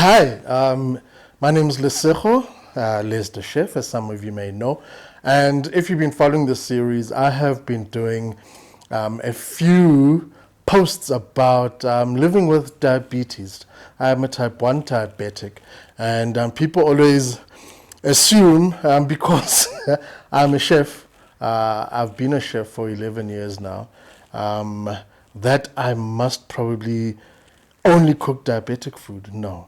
Hi, my name is Lesego, Les the Chef, as some of you may know. And if you've been following this series, I have been doing a few posts about living with diabetes. I am a type 1 diabetic, and people always assume because I'm a chef, I've been a chef for 11 years now, that I must probably only cook diabetic food. No.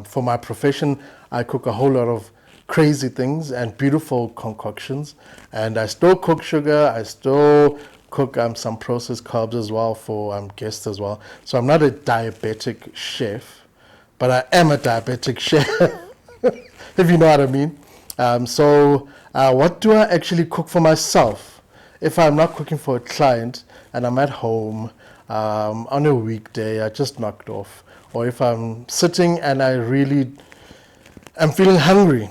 For my profession, I cook a whole lot of crazy things and beautiful concoctions. And I still cook sugar. I still cook some processed carbs as well for guests as well. So I'm not a diabetic chef, but I am a diabetic chef, if you know what I mean. What do I actually cook for myself? If I'm not cooking for a client and I'm at home on a weekday, I just knocked off. Or if I'm sitting and I really am feeling hungry,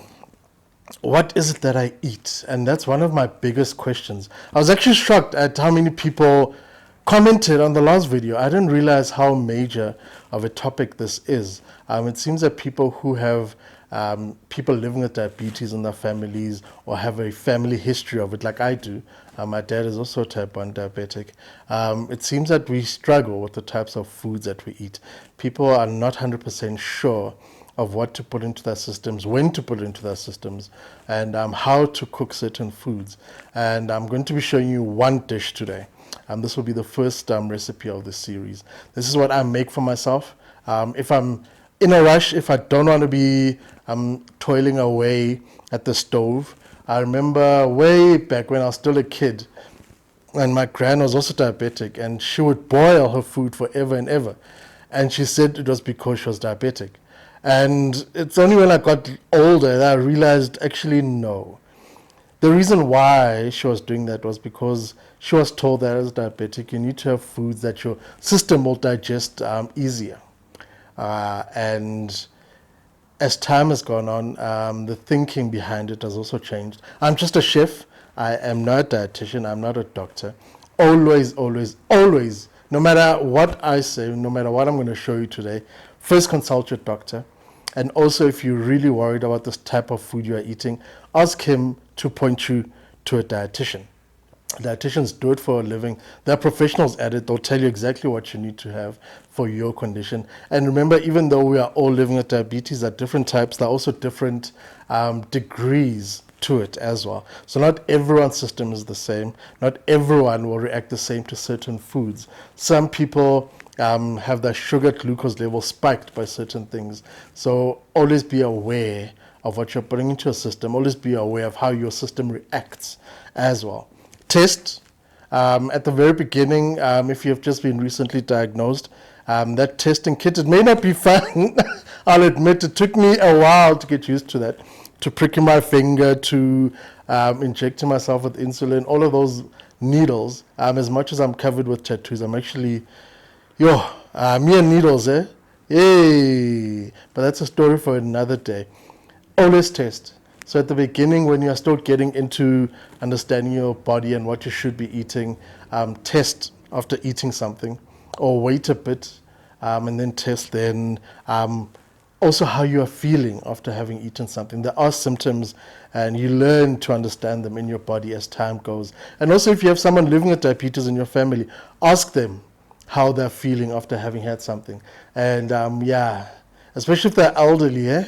what is it that I eat? And that's one of my biggest questions. I was actually shocked at how many people commented on the last video. I didn't realize how major of a topic this is. It seems that people who have people living with diabetes in their families or have a family history of it, like I do. My dad is also type 1 diabetic. It seems that we struggle with the types of foods that we eat. People are not 100% sure of what to put into their systems, when to put into their systems, and how to cook certain foods. And I'm going to be showing you one dish today. This will be the first recipe of this series. This is what I make for myself. If I'm in a rush, if I don't want to be toiling away at the stove. I remember way back when I was still a kid, and my gran was also diabetic, and she would boil her food forever and ever. And she said it was because she was diabetic. And it's only when I got older that I realized, actually, no. The reason why she was doing that was because she was told that as diabetic, you need to have foods that your system will digest easier. And as time has gone on, the thinking behind it has also changed. I'm just a chef. I am not a dietitian. I'm not a doctor. Always, always, always, no matter what I say, no matter what I'm going to show you today, first consult your doctor. And also, if you're really worried about this type of food you are eating, ask him to point you to a dietitian. Dietitians do it for a living. They're professionals at it. They'll tell you exactly what you need to have for your condition. And remember, even though we are all living with diabetes, there are different types. There are also different degrees to it as well. So not everyone's system is the same. Not everyone will react the same to certain foods. Some people have their sugar glucose level spiked by certain things. So always be aware of what you're putting into your system. Always be aware of how your system reacts as well. Test at the very beginning, if you've just been recently diagnosed, that testing kit, it may not be fun. I'll admit it took me a while to get used to that, to pricking my finger, to injecting myself with insulin, all of those needles. As much as I'm covered with tattoos, I'm actually, me and needles, eh? Yay! But that's a story for another day. Always test. So at the beginning, when you're still getting into understanding your body and what you should be eating, test after eating something, or wait a bit and then test then. Also how you are feeling after having eaten something. There are symptoms, and you learn to understand them in your body as time goes. And also, if you have someone living with diabetes in your family, ask them how they're feeling after having had something. And especially if they're elderly,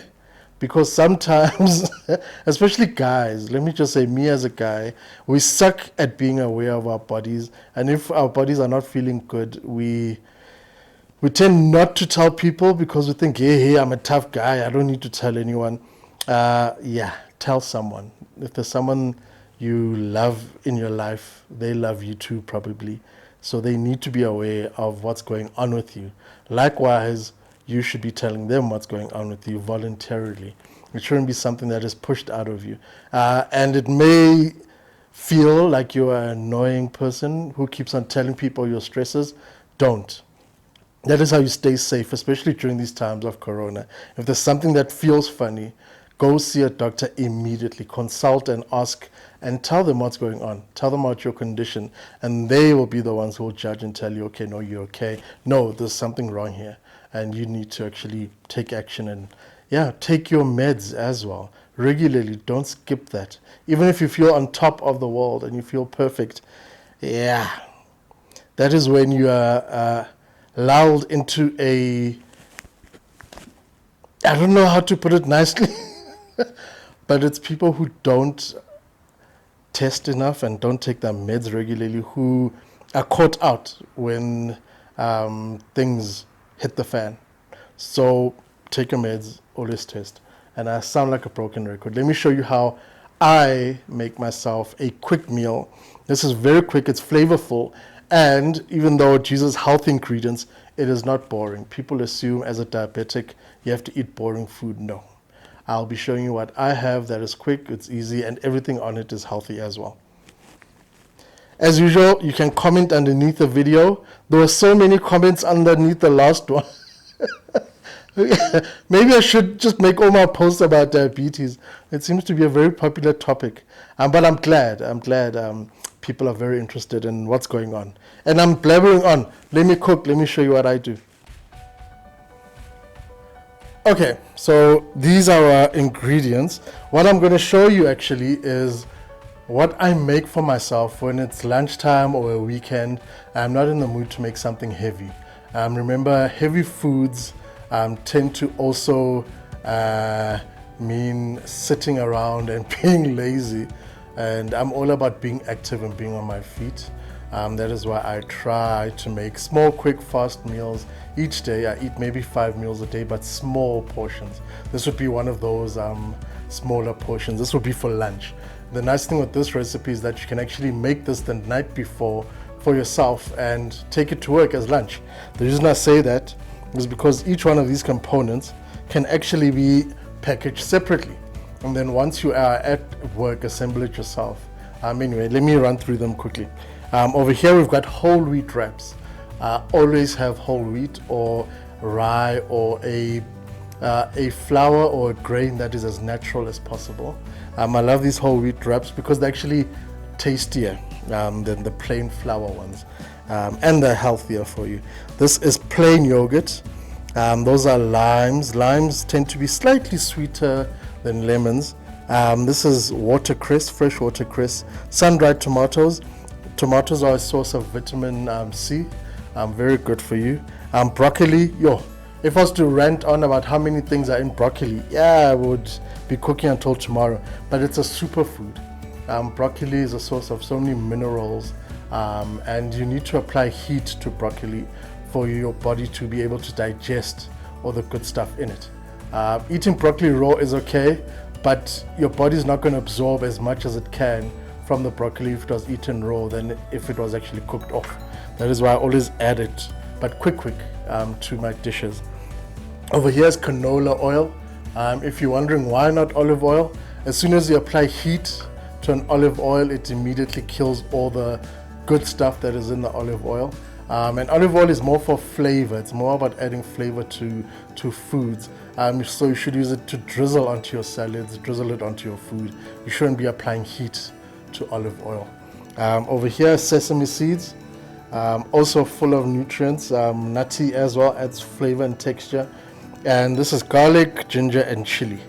because sometimes, especially guys, let me just say, me as a guy, we suck at being aware of our bodies. And if our bodies are not feeling good, we tend not to tell people because we think, hey, I'm a tough guy. I don't need to tell anyone. Tell someone. If there's someone you love in your life, they love you too, probably. So they need to be aware of what's going on with you. Likewise, you should be telling them what's going on with you voluntarily. It shouldn't be something that is pushed out of you. And it may feel like you're an annoying person who keeps on telling people your stresses. Don't. That is how you stay safe, especially during these times of corona. If there's something that feels funny, go see a doctor immediately. Consult and ask and tell them what's going on. Tell them about your condition, and they will be the ones who will judge and tell you, okay, no, you're okay. No, there's something wrong here. and you need to actually take action and take your meds as well regularly. Don't skip that. Even if you feel on top of the world and you feel perfect, that is when you are lulled into a, I don't know how to put it nicely, but it's people who don't test enough and don't take their meds regularly who are caught out when things hit the fan. So take your meds, always test. And I sound like a broken record. Let me show you how I make myself a quick meal. This is very quick, it's flavorful, and even though it uses health ingredients, it is not boring. People assume as a diabetic you have to eat boring food. No. I'll be showing you what I have that is quick, it's easy, and everything on it is healthy as well. As usual, you can comment underneath the video. There were so many comments underneath the last one. Maybe I should just make all my posts about diabetes. It seems to be a very popular topic. But I'm glad people are very interested in what's going on. And I'm blabbering on. Let me cook. Let me show you what I do. Okay, so these are our ingredients. What I'm going to show you actually is what I make for myself when it's lunchtime or a weekend. I'm not in the mood to make something heavy. Remember, heavy foods tend to also mean sitting around and being lazy. And I'm all about being active and being on my feet. That is why I try to make small, quick, fast meals each day. I eat maybe 5 meals a day, but small portions. This would be one of those smaller portions. This would be for lunch. The nice thing with this recipe is that you can actually make this the night before for yourself and take it to work as lunch. The reason I say that is because each one of these components can actually be packaged separately. And then once you are at work, assemble it yourself. Anyway, let me run through them quickly. Over here we've got whole wheat wraps. Always have whole wheat or rye or a flour or a grain that is as natural as possible. I love these whole wheat wraps because they're actually tastier than the plain flour ones, and they're healthier for you. This is plain yogurt. Those are limes. Limes tend to be slightly sweeter than lemons. This is watercress, fresh watercress. Sun-dried tomatoes. Tomatoes are a source of vitamin C, very good for you. Broccoli, if I was to rant on about how many things are in broccoli, I would be cooking until tomorrow, but it's a superfood. Broccoli is a source of so many minerals, and you need to apply heat to broccoli for your body to be able to digest all the good stuff in it. Eating broccoli raw is okay, but your body's not going to absorb as much as it can from the broccoli if it was eaten raw than if it was actually cooked off. That is why I always add it, but quick to my dishes. Over here is canola oil. If you're wondering why not olive oil, as soon as you apply heat to an olive oil, it immediately kills all the good stuff that is in the olive oil. And olive oil is more for flavor. It's more about adding flavor to foods. So you should use it to drizzle onto your salads, drizzle it onto your food. You shouldn't be applying heat to olive oil. Over here, sesame seeds, also full of nutrients, nutty as well, adds flavor and texture. And this is garlic, ginger, and chili.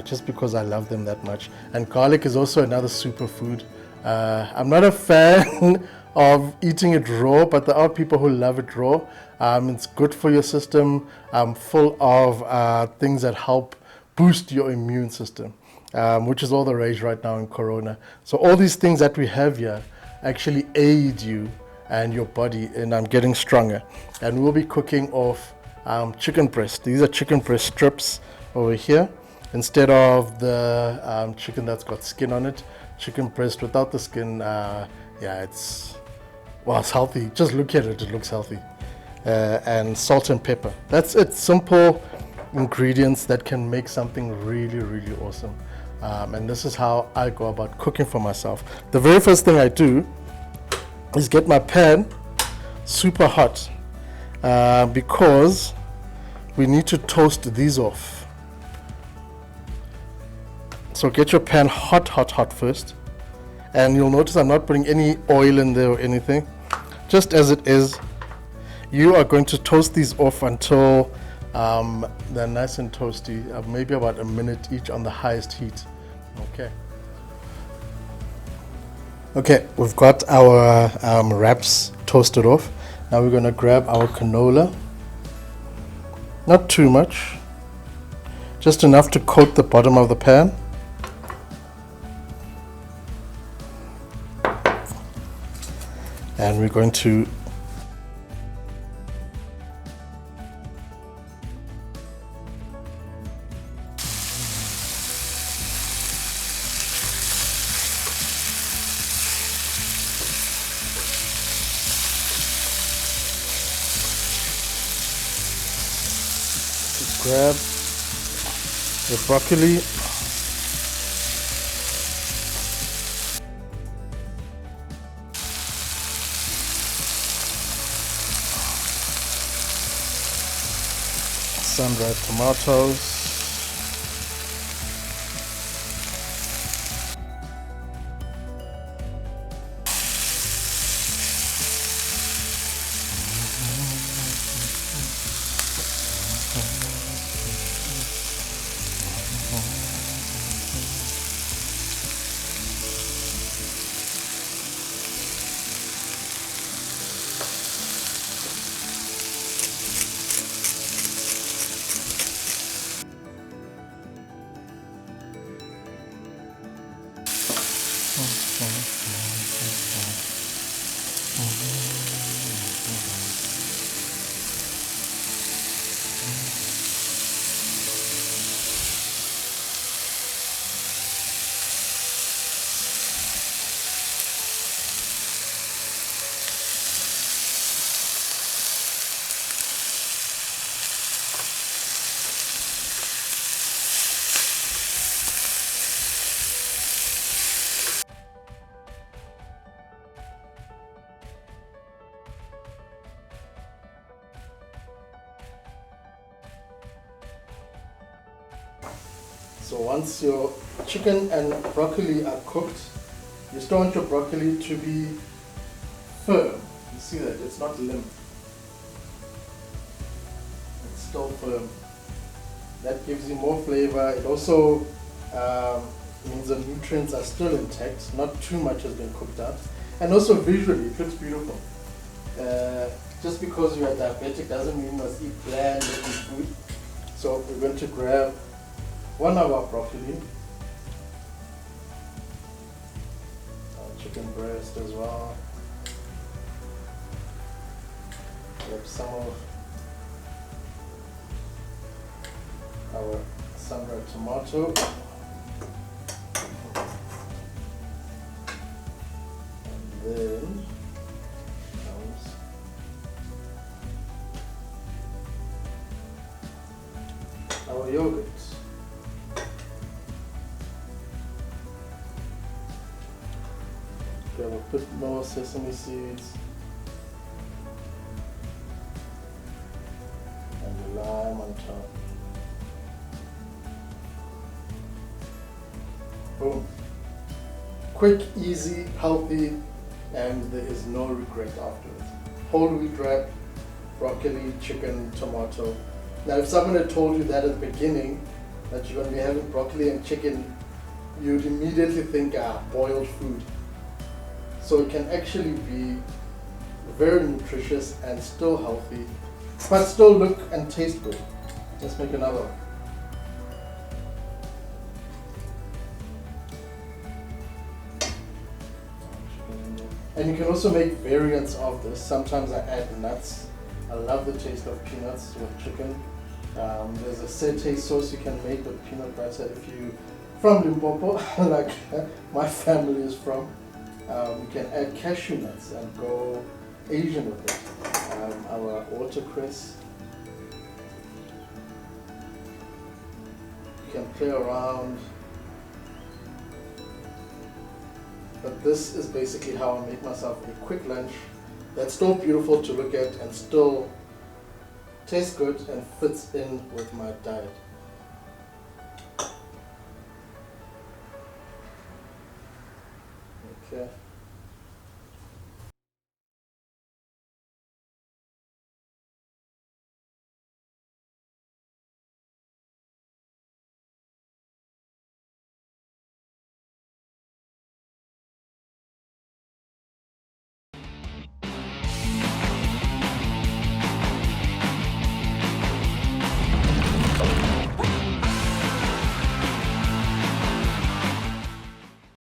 Just because I love them that much. And garlic is also another superfood. I'm not a fan of eating it raw, but there are people who love it raw. It's good for your system, full of things that help boost your immune system, which is all the rage right now in Corona. So all these things that we have here actually aid you and your body in getting stronger. And we'll be cooking off chicken breast. These are chicken breast strips over here. Instead of the chicken that's got skin on it, chicken breast without the skin, it's healthy. Just look at it, it looks healthy. And salt and pepper. That's it, simple ingredients that can make something really, really awesome. And this is how I go about cooking for myself. The very first thing I do is get my pan super hot, because we need to toast these off. So get your pan hot first, and you'll notice I'm not putting any oil in there or anything, just as it is. You are going to toast these off until they're nice and toasty, maybe about a minute each on the highest heat. Okay. Okay, we've got our wraps toasted off. Now we're going to grab our canola. Not too much, just enough to coat the bottom of the pan. And we're going to grab the broccoli, sun-dried tomatoes, So once your chicken and broccoli are cooked, you still want your broccoli to be firm. You see that? It's not limp. It's still firm. That gives you more flavor. It also means the nutrients are still intact. Not too much has been cooked out. And also visually, it looks beautiful. Just because you are diabetic doesn't mean you must eat bland looking food. So we're going to grab one of our broccoli, our chicken breast as well, grab some of our sun-dried tomato, and then comes our yogurt. Grab a bit more sesame seeds and the lime on top. Boom. Quick, easy, healthy, and there is no regret afterwards. Whole wheat wrap, broccoli, chicken, tomato. Now if someone had told you that at the beginning, that you're going to be having broccoli and chicken, you'd immediately think, boiled food. So it can actually be very nutritious and still healthy, but still look and taste good. Let's make another one. And you can also make variants of this. Sometimes I add nuts. I love the taste of peanuts with chicken. There's a satay sauce you can make with peanut butter if you're from Limpopo, like my family is from. You can add cashew nuts and go Asian with it. Our watercress. You can play around. But this is basically how I make myself a quick lunch that's still beautiful to look at and still tastes good and fits in with my diet. Okay.